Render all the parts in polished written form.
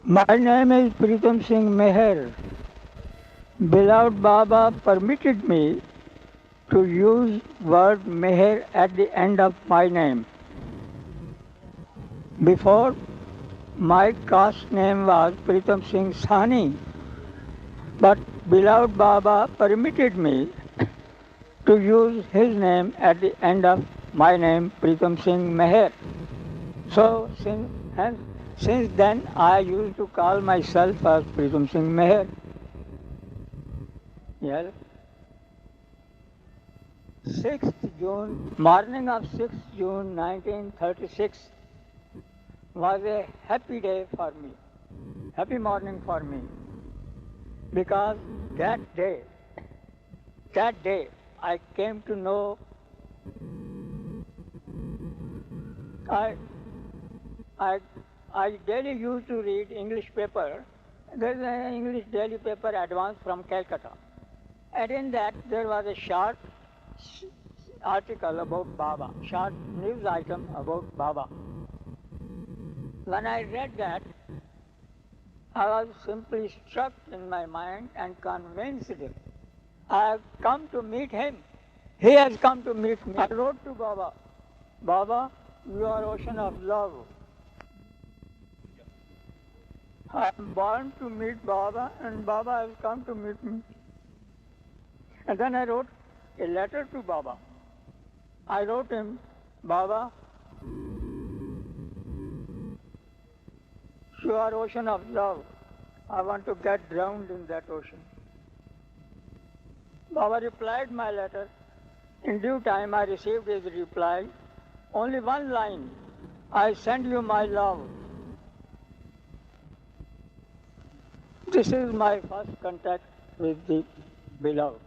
My name is Pritam Singh Meher. Beloved Baba permitted me to use word Meher at the end of my name. Before, my caste name was Pritam Singh Sani, but beloved Baba permitted me to use his name at the end of my name, Pritam Singh Meher. So since then, I used to call myself as Pritam Singh Meher. Yes. 6th June, morning of 6th June 1936 was a happy day for me, happy morning for me, because that day I came to know, I, I, I daily used to read English paper. There is an English daily paper advance from Calcutta. And in that there was a short article about Baba, short news item about Baba. When I read that, I was simply struck in my mind and convinced I have come to meet him. He has come to meet me. I wrote to Baba, Baba, you are ocean of love. I am born to meet Baba and Baba has come to meet me. And then I wrote a letter to Baba. I wrote him, Baba, you are ocean of love. I want to get drowned in that ocean. Baba replied my letter. In due time I received his reply. Only one line, I send you my love. This is my first contact with the beloved.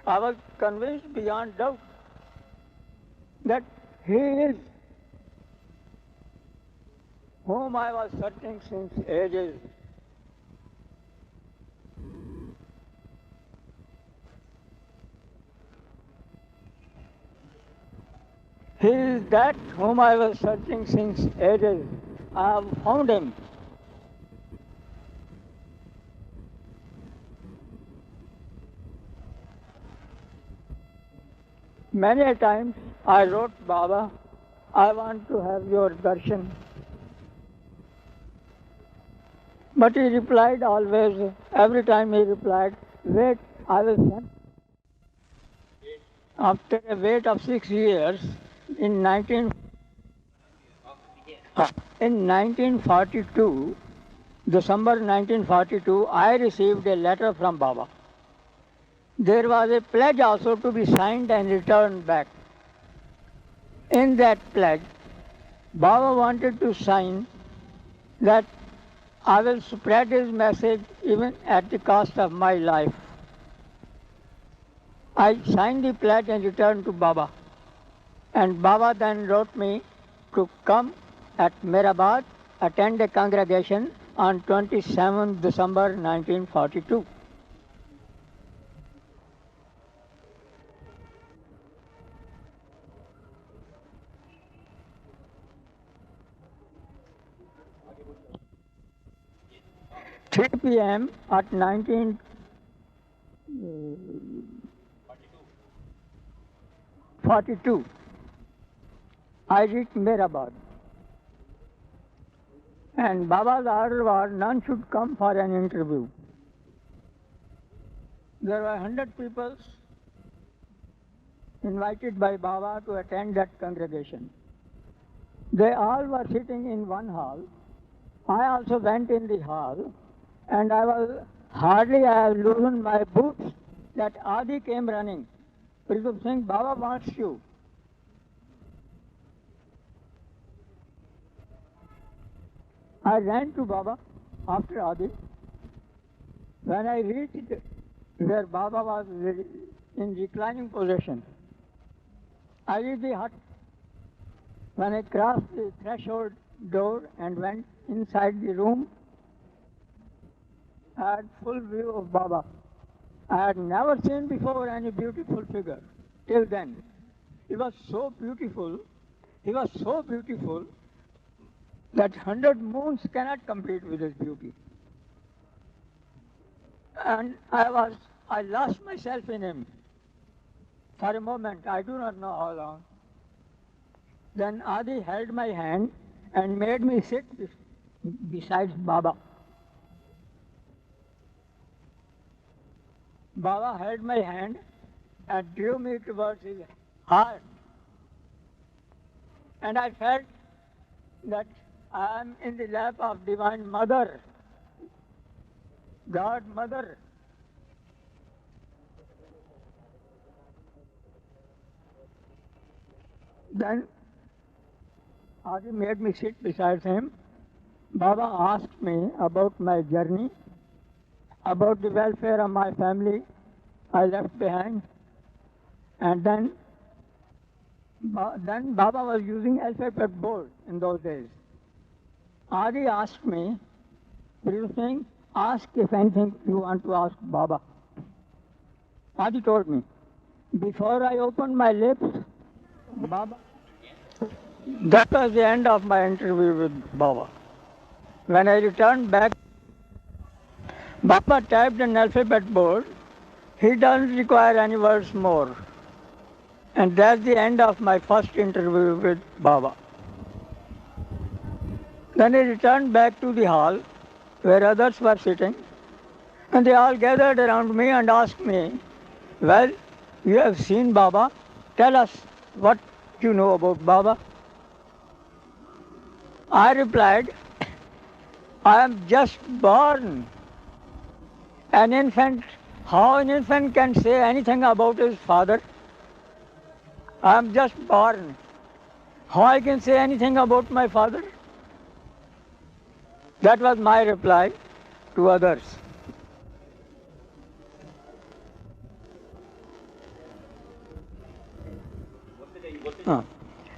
I was convinced beyond doubt that he is whom I was searching since ages. He is that whom I was searching since ages. I have found him. Many a times I wrote, Baba, I want to have your darshan. But he replied always, every time he replied, wait, I will send. After a wait of 6 years, in 1942, December 1942, I received a letter from Baba. There was a pledge also to be signed and returned back. In that pledge, Baba wanted to sign that I will spread his message even at the cost of my life. I signed the pledge and returned to Baba. And Baba then wrote me to come at Mirabad, attend a congregation on 27th December 1942. Three p.m. at 1942, I reached Mirabad. And Baba's order was none should come for an interview. There were 100 people invited by Baba to attend that congregation. They all were sitting in one hall. I also went in the hall, and I had loosened my boots that Adi came running. Pritam Singh, Baba wants you. I ran to Baba after Adi. When I reached where Baba was in reclining position, I reached the hut. When I crossed the threshold door and went inside the room, I had full view of Baba. I had never seen before any beautiful figure till then. He was so beautiful, he was so beautiful that 100 moons cannot compete with his beauty. And I lost myself in him for a moment, I do not know how long. Then Adi held my hand and made me sit beside Baba. Baba held my hand and drew me towards his heart. And I felt that I am in the lap of Divine Mother, God Mother. Then Adi made me sit beside him. Baba asked me about my journey, about the welfare of my family I left behind. And then Baba was using alphabet board in those days. Adi asked me, Pritam Singh, ask if anything you want to ask Baba. Adi told me, before I opened my lips, Baba. That was the end of my interview with Baba. When I returned back, Baba typed an alphabet board. He doesn't require any words more. And that's the end of my first interview with Baba. Then I returned back to the hall where others were sitting, and they all gathered around me and asked me, well, you have seen Baba, tell us what you know about Baba. I replied, I am just born. An infant, how an infant can say anything about his father? I am just born. How I can say anything about my father? That was my reply to others.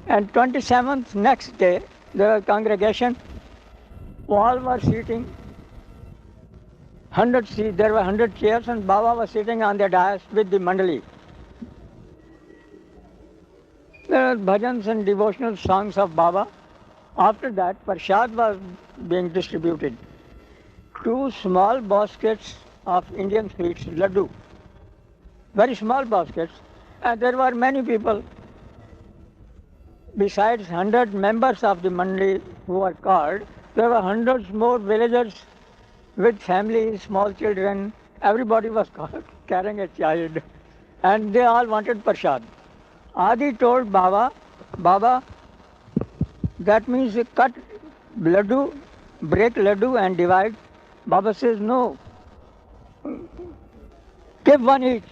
And 27th next day, there was congregation. All were sitting. 100 seats. There were 100 chairs, and Baba was sitting on the dais with the mandali. There were bhajans and devotional songs of Baba. After that, Prasad was being distributed. 2 small baskets of Indian sweets, laddu. Very small baskets. And there were many people. Besides 100 members of the mandali who were called, there were hundreds more villagers with families, small children. Everybody was carrying a child. And they all wanted Prasad. Adi told Baba, Baba, that means you cut laddu, break laddu and divide. Baba says, no, give one each.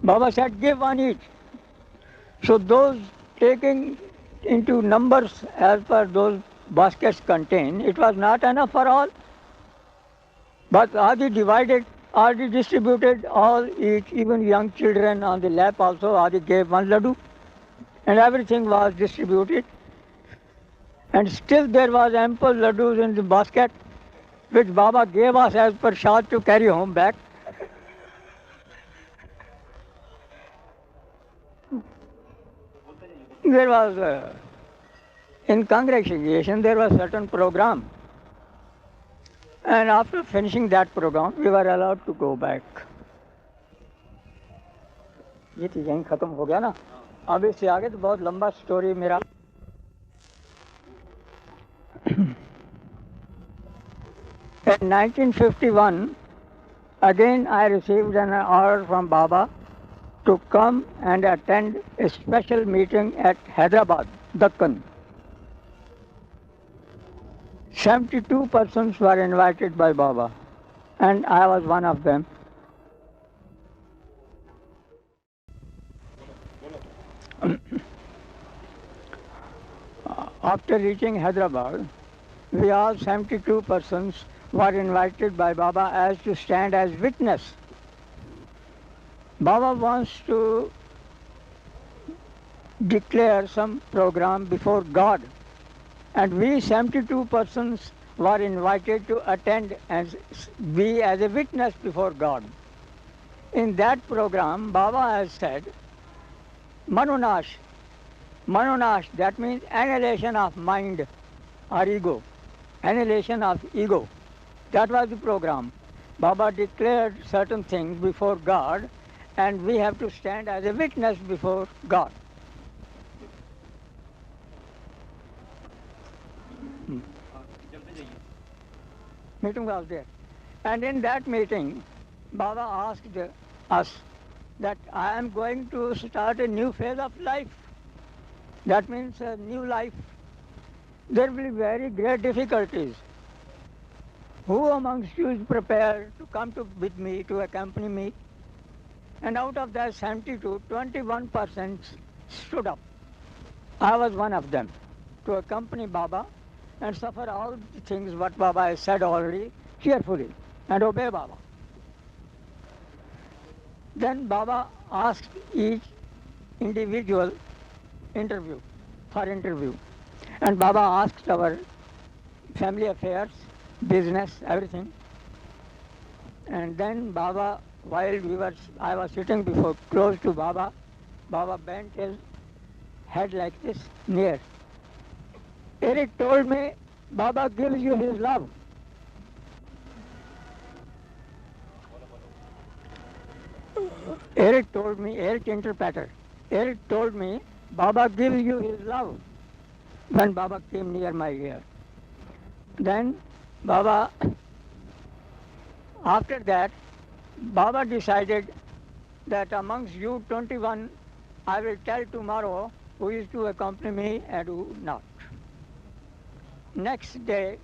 Baba said, give one each. So those taking into numbers as per those baskets contain, it was not enough for all. But Adi divided, Adi distributed all each, even young children on the lap also, Adi gave one laddu. And everything was distributed. And still there was ample laddus in the basket, which Baba gave us as prasad to carry home back. There was, in congregation, there was certain program. And after finishing that program, we were allowed to go back. ये तो यहीं खत्म हो गया ना. अब इससे आगे तो बहुत लंबा स्टोरी मेरा. In 1951, again I received an order from Baba to come and attend a special meeting at Hyderabad, Deccan. 72 persons were invited by Baba, and I was one of them. After reaching Hyderabad, we all 72 persons were invited by Baba as to stand as witness. Baba wants to declare some program before God, and we 72 persons were invited to attend and be as a witness before God. In that program, Baba has said Manonash. Manonash, that means annihilation of mind or ego. Annihilation of ego. That was the program. Baba declared certain things before God, and we have to stand as a witness before God. Meeting was there. And in that meeting, Baba asked us that I am going to start a new phase of life. That means a new life. There will be very great difficulties. Who amongst you is prepared to come with me, to accompany me? And out of that 72, 21% stood up. I was one of them, to accompany Baba and suffer all the things what Baba has said already cheerfully and obey Baba. Then Baba asked each individual for interview. And Baba asked our family affairs, business, everything. And then Baba, while I was sitting close to Baba, Baba bent his head like this, near. Eric told me, Baba gives you his love. Eric interpreter, Eric told me, Baba gives you his love. When Baba came near my ear. Then after that, Baba decided that amongst you 21, I will tell tomorrow who is to accompany me and who not. Next day,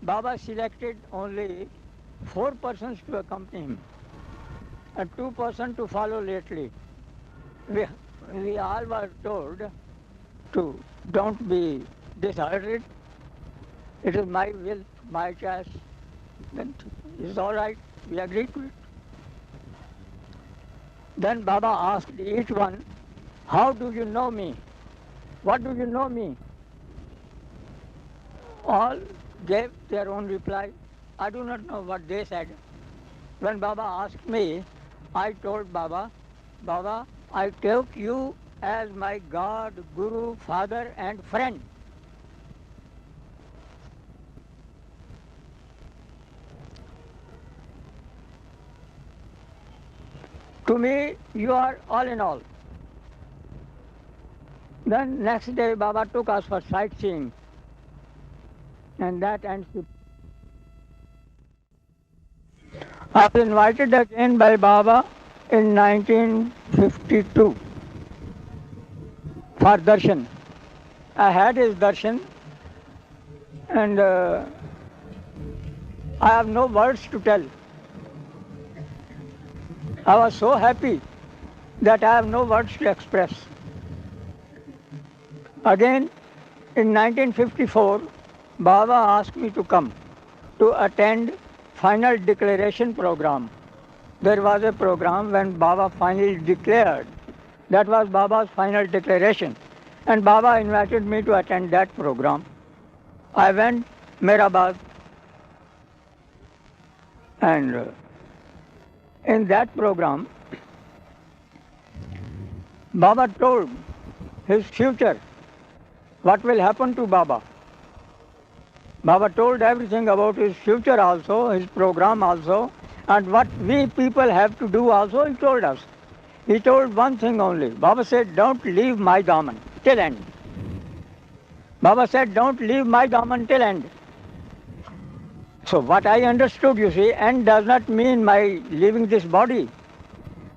Baba selected only 4 persons to accompany him and 2 persons to follow lately. We all were told to don't be disheartened. It is my will, my choice. Then it's all right. We agreed to it. Then Baba asked each one, how do you know me? What do you know me? All gave their own reply. I do not know what they said. When Baba asked me, I told Baba, Baba, I take you as my God, Guru, Father and friend. To me, you are all in all. Then next day, Baba took us for sightseeing. And that ends the... I was invited again by Baba in 1952 for darshan. I had his darshan and I have no words to tell. I was so happy that I have no words to express. Again, in 1954, Baba asked me to come to attend final declaration program. There was a program when Baba finally declared. That was Baba's final declaration. And Baba invited me to attend that program. I went Mehrabad and in that program, Baba told his future, what will happen to Baba. Baba told everything about his future also, his program also, and what we people have to do also, he told us. He told one thing only. Baba said, don't leave my daman till end. Baba said, don't leave my daman till end. So what I understood, you see, end does not mean my leaving this body.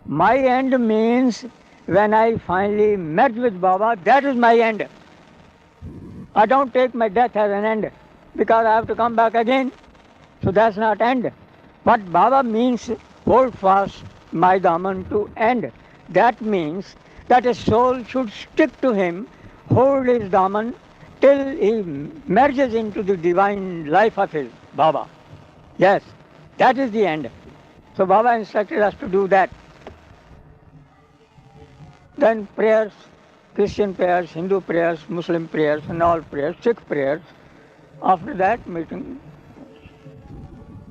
My end means when I finally merge with Baba, that is my end. I don't take my death as an end because I have to come back again. So that's not end. What Baba means, hold fast my daman to end. That means that a soul should stick to him, hold his daman till he merges into the divine life of his Baba. Yes, that is the end. So Baba instructed us to do that. Then prayers, Christian prayers, Hindu prayers, Muslim prayers, and all prayers, Sikh prayers. After that meeting,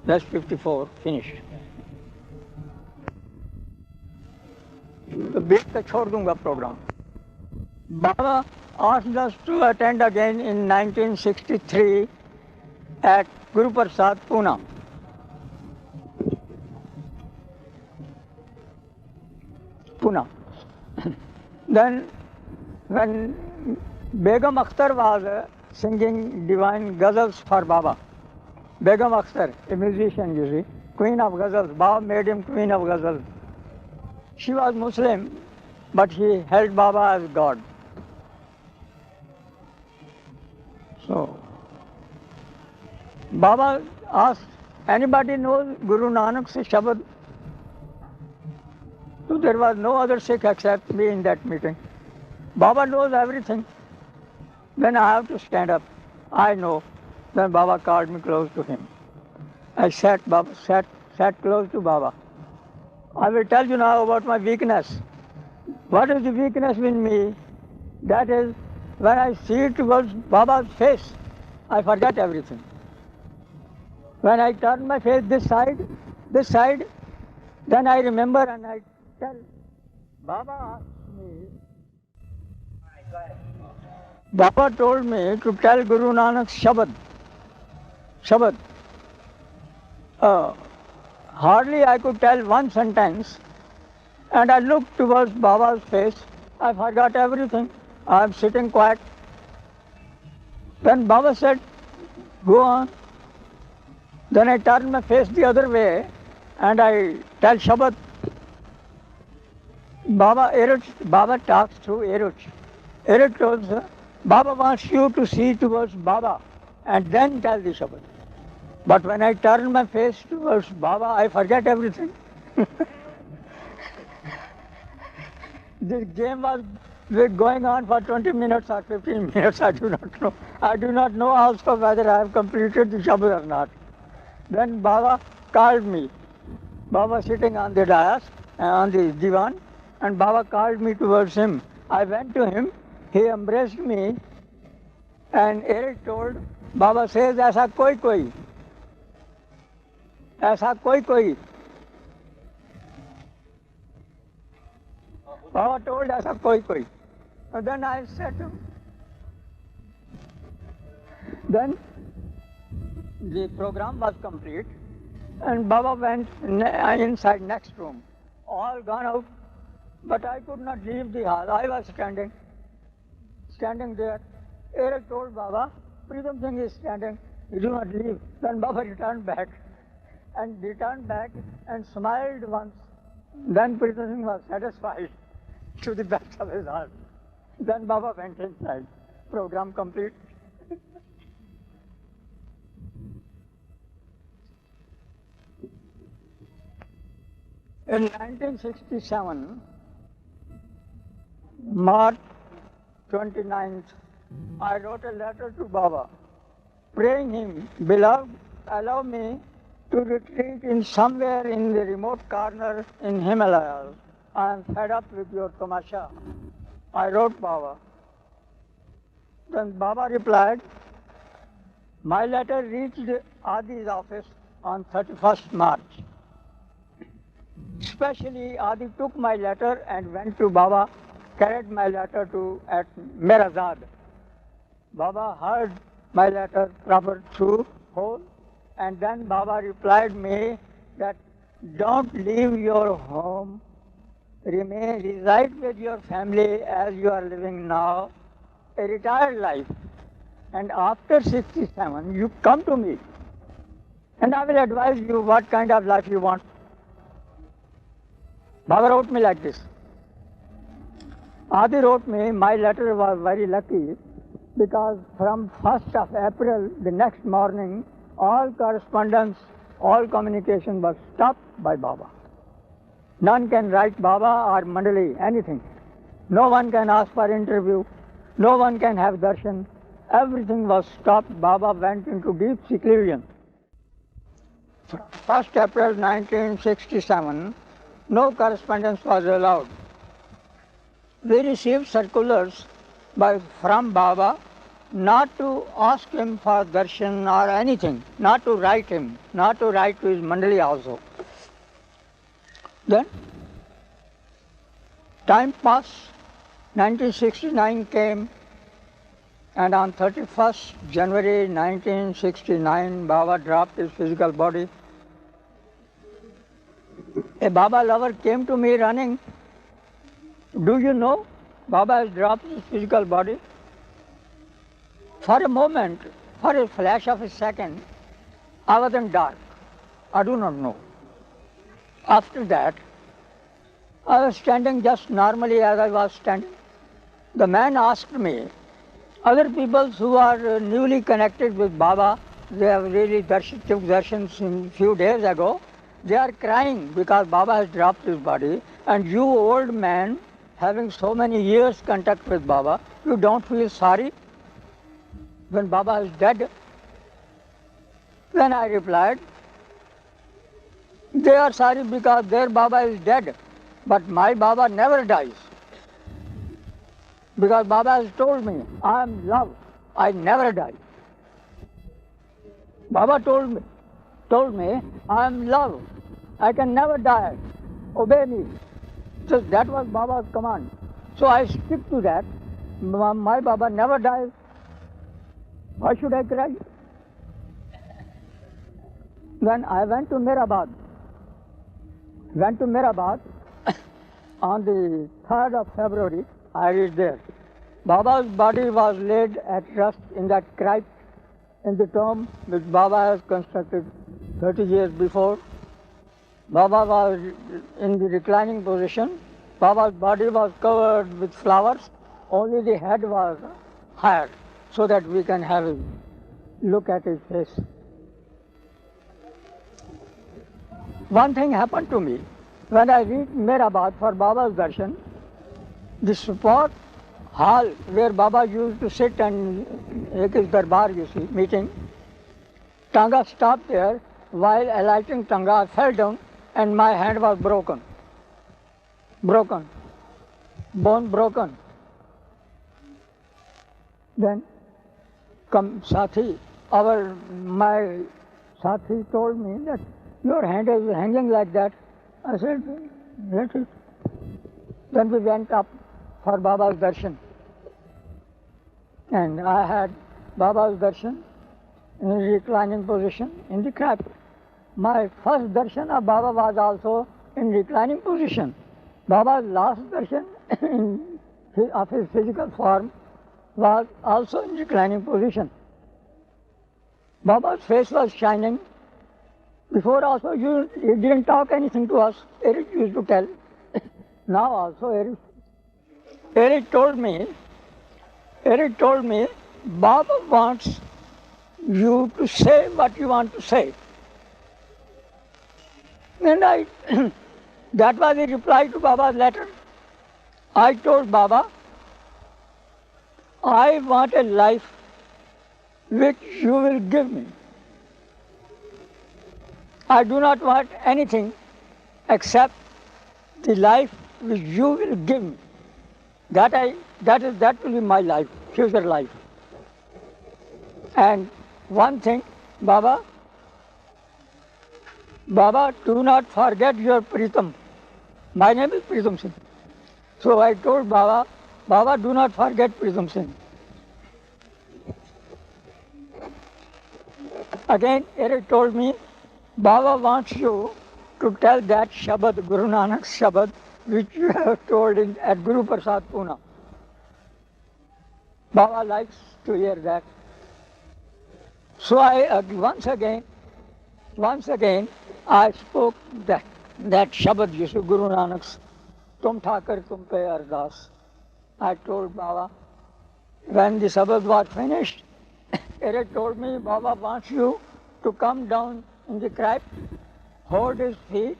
that's 54, finished. तो बीच का छोड़ दूंगा programme. Baba asked us to attend again in 1963 at Guru Prasad, Pune. Pune. Then, when Begum Akhtar was singing divine ghazals for Baba, Begum Akhtar, a musician, you see, queen of ghazals, Baba made him queen of ghazals. She was Muslim, but she held Baba as God. So, Baba asked, anybody knows Guru Nanak's Shabad? So there was no other Sikh except me in that meeting. Baba knows everything. Then I have to stand up. I know. Then Baba called me close to him. I sat close to Baba. I will tell you now about my weakness. What is the weakness in me? That is, when I see towards Baba's face, I forget everything. When I turn my face this side, then I remember and I tell. Baba asked me, Baba told me to tell Guru Nanak's Shabad. Shabad. Hardly I could tell one sentence, and I looked towards Baba's face. I forgot everything. I am sitting quiet. Then Baba said, go on. Then I turned my face the other way and I tell Shabad. Baba talks through Eruch. Eruch told her, Baba wants you to see towards Baba and then tell the Shabad. But when I turn my face towards Baba, I forget everything. This game was going on for 20 minutes or 15 minutes, I do not know. I do not know also whether I have completed the Shabad or not. Then Baba called me. Baba sitting on the dais, on the divan, and Baba called me towards him. I went to him, he embraced me, and Eric told, Baba says, Aisa koi koi. Aisa koi koi. Baba told Aisa koi koi. And then I said to him. Then the program was complete and Baba went inside next room. All gone out, but I could not leave the hall. I was standing there. Eric told Baba, Pritam Singh is standing, you do not leave. Then Baba returned back and smiled once. Then Pritam Singh was satisfied to the best of his heart. Then Baba went inside. Program complete. In 1967, March 29th, I wrote a letter to Baba, praying him, Beloved, allow me to retreat in somewhere in the remote corner in Himalayas. I am fed up with your tamasha. I wrote Baba. Then Baba replied, my letter reached Adi's office on 31st March. Especially Adi took my letter and went to Baba, carried my letter at Merazad. Baba heard my letter proper through whole, and then Baba replied me that don't leave your home, reside with your family as you are living now, a retired life. And after 67, you come to me, and I will advise you what kind of life you want. Baba wrote me like this. Adi wrote me, my letter was very lucky because from 1st of April, the next morning, all correspondence, all communication was stopped by Baba. None can write Baba or Mandali, anything. No one can ask for interview. No one can have darshan. Everything was stopped. Baba went into deep seclusion. From 1st April 1967, no correspondence was allowed. We received circulars from Baba not to ask him for darshan or anything, not to write him, not to write to his Mandali also. Then time passed 1969 came, and on 31st January 1969, Baba dropped his physical body. A Baba lover came to me running. Do you know Baba has dropped his physical body? For a moment, for a flash of a second, I was in dark. I do not know. After that, I was standing just normally as I was standing. The man asked me, other people who are newly connected with Baba, they have really took darshans a few days ago, they are crying because Baba has dropped his body, and you old man, having so many years contact with Baba, you don't feel sorry when Baba is dead? Then I replied, they are sorry because their Baba is dead, but my Baba never dies. Because Baba has told me, I am love, I never die. Baba told me, I am love, I can never die, obey me. So that was Baba's command. So I stick to that. My Baba never dies. Why should I cry? Then I went to Mirabad. On the 3rd of February, I reached there. Baba's body was laid at rest in that crypt in the tomb which Baba has constructed 30 years before. Baba was in the reclining position. Baba's body was covered with flowers. Only the head was higher so that we can have a look at his face. One thing happened to me. When I reached Mirabad for Baba's darshan, the spot hall where Baba used to sit and make his darbar, meeting, Tanga stopped there. While alighting Tanga, I fell down and my hand was broken. Bone broken. Then my Sathi told me that your hand is hanging like that. I said, let it. Then we went up for Baba's darshan. And I had Baba's darshan in a reclining position in the crypt. My first darshan of Baba was also in reclining position. Baba's last darshan of his physical form was also in reclining position. Baba's face was shining. Before also he didn't talk anything to us. Eric used to tell. Now also Eric told me, Baba wants you to say what you want to say. And that was the reply to Baba's letter. I told Baba, I want a life which you will give me. I do not want anything except the life which you will give me. That will be my life, future life. And one thing, Baba, do not forget your Pritam. My name is Pritam Singh. So I told Baba, do not forget Pritam Singh. Again, Eric told me, Baba wants you to tell that Shabad, Guru Nanak's Shabad, which you have told at Guru Prasad Pune. Baba likes to hear that. So I once again, I spoke that Shabad, Guru Nanak's, Tum Thakar Tum Pe Ardas. I told Baba, when the Shabad was finished, Eric told me, Baba wants you to come down in the crypt, hold his feet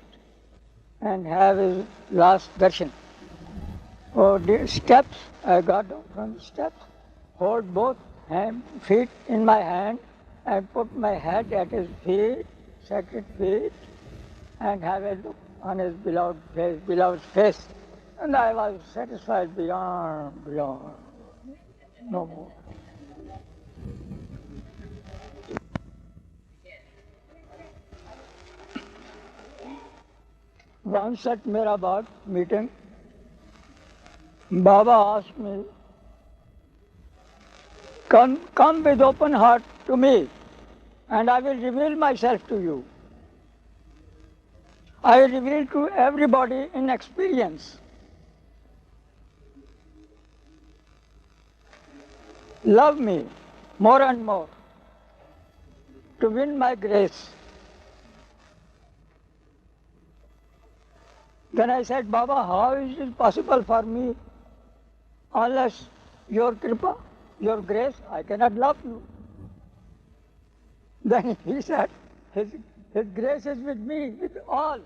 and have his last darshan. Oh, the steps, I got down from the steps, hold both feet in my hand and put my head at his feet, sacred feet, and have a look on his beloved's face. And I was satisfied beyond, no more. Once at Mirabad meeting, Baba asked me, come with open heart to me and I will reveal myself to you. I will reveal to everybody in experience. Love me more and more to win my grace. Then I said, Baba, how is it possible for me unless your kripa, your grace, I cannot love you. Then he said, his grace is with me, with all.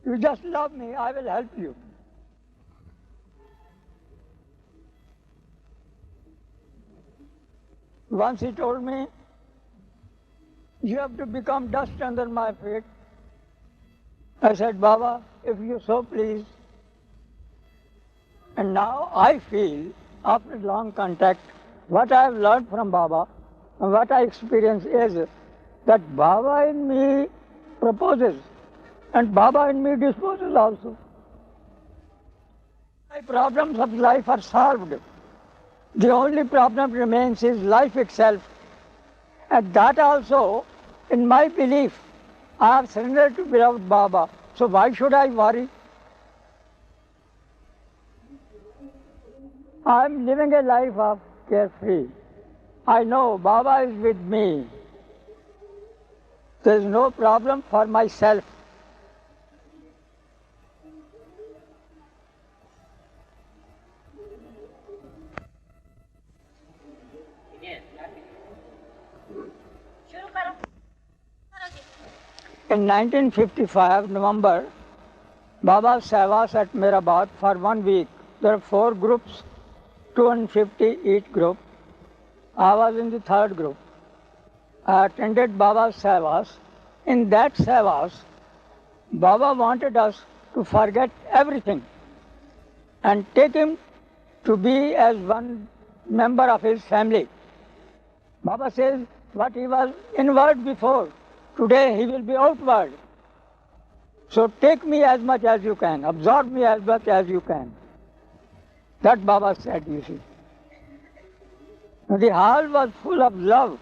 You just love me, I will help you. Once he told me, you have to become dust under my feet. I said, Baba, if you so please. And now I feel, after long contact, what I have learned from Baba and what I experience is that Baba in me proposes and Baba in me disposes also. My problems of life are solved. The only problem remains is life itself. And that also, in my belief, I have surrendered to beloved Baba. So why should I worry? I am living a life of carefree. I know Baba is with me. There is no problem for myself. In 1955, November, Baba Sevas at Mirabad for 1 week. There are 4 groups, 250 each group. I was in the 3rd group. I attended Baba's Sevas. In that Sevas, Baba wanted us to forget everything and take him to be as one member of his family. Baba says what he was inward before, today he will be outward. So take me as much as you can, absorb me as much as you can. That Baba said, you see. The hall was full of love.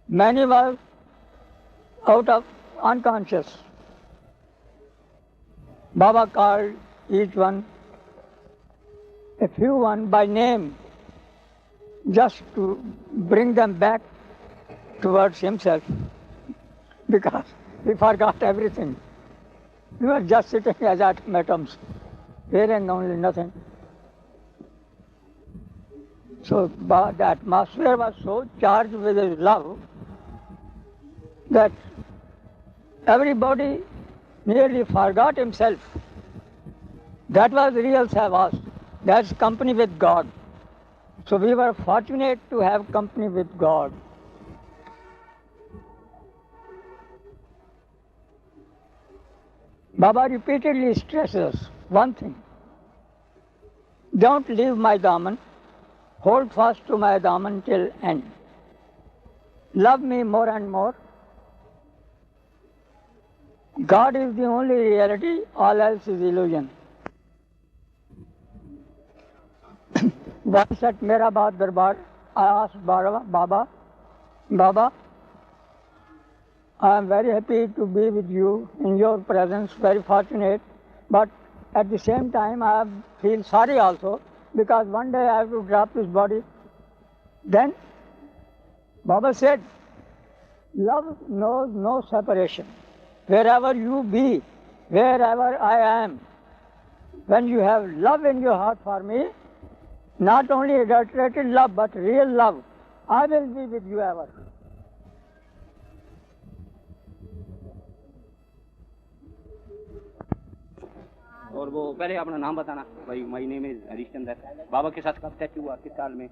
Many were out of unconscious. Baba called each one, a few one by name, just to bring them back towards himself, because he forgot everything. We were just sitting as atoms, hearing only nothing. So the atmosphere was so charged with his love that everybody nearly forgot himself. That was real Sevas. That's company with God. So we were fortunate to have company with God. Baba repeatedly stresses one thing. Don't leave my daman. Hold fast to my daman till end. Love me more and more. God is the only reality, all else is illusion. Once at Mirabad Darbar, I asked Baba, I am very happy to be with you in your presence, very fortunate, but at the same time I feel sorry also, because one day I have to drop this body. Then Baba said, love knows no separation. Wherever you be, wherever I am, when you have love in your heart for me, not only adulterated love, but real love, I will be with you ever. और वो पहले अपना नाम बताना भाई। My name is Harish Chandra. बाबा के साथ कब टच हुआ, किस साल में?